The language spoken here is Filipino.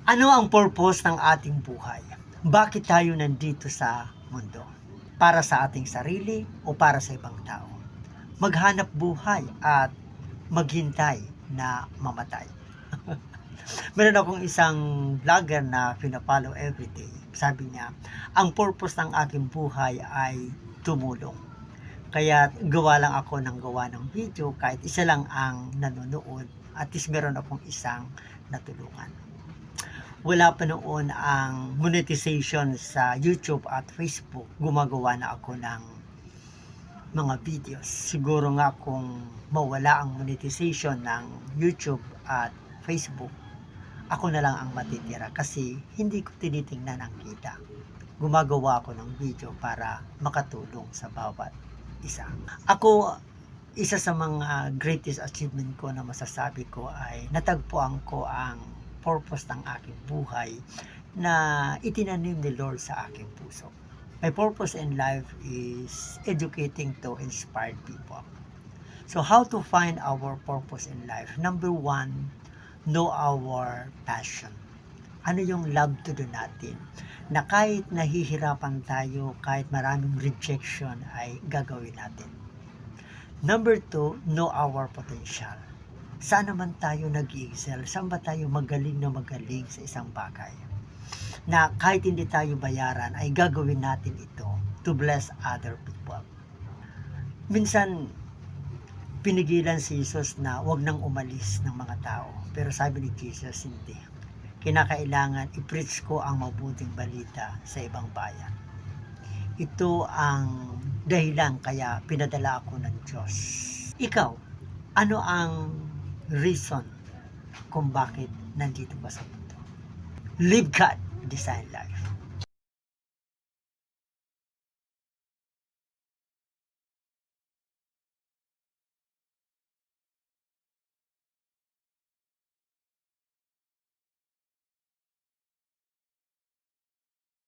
Ano ang purpose ng ating buhay? Bakit tayo nandito sa mundo? Para sa ating sarili o para sa ibang tao? Maghanap buhay at maghintay na mamatay. Meron akong isang vlogger na pinapollow everyday. Sabi niya, ang purpose ng aking buhay ay tumulong. Kaya gawa lang ako ng gawa ng video kahit isa lang ang nanonood at least meron akong isang natulungan. Wala pa noon ang monetization sa YouTube at Facebook, gumagawa na ako ng mga videos. Siguro nga kung mawala ang monetization ng YouTube at Facebook, ako na lang ang matitira kasi hindi ko tinitingnan ang kita. Gumagawa ako ng video para makatulong sa bawat isa. Ako, isa sa mga greatest achievement ko na masasabi ko ay natagpuan ko ang purpose ng aking buhay na itinanim ni Lord sa aking puso. My purpose in life is educating to inspire people. So how to find our purpose in life? Number one, know our passion. Ano yung love to do natin? Na kahit nahihirapan tayo, kahit maraming rejection ay gagawin natin. Number two, know our potential. Saan naman tayo nag-excel? Saan ba tayo magaling na magaling sa isang bagay? Na kahit hindi tayo bayaran, ay gagawin natin ito to bless other people. Minsan, pinigilan si Jesus na wag nang umalis ng mga tao. Pero sabi ni Jesus, hindi. Kinakailangan i-preach ko ang mabuting balita sa ibang bayan. Ito ang dahilan kaya pinadala ako ng Diyos. Ikaw, ano ang reason kung bakit nandito ka sa mundo? Live God, design life.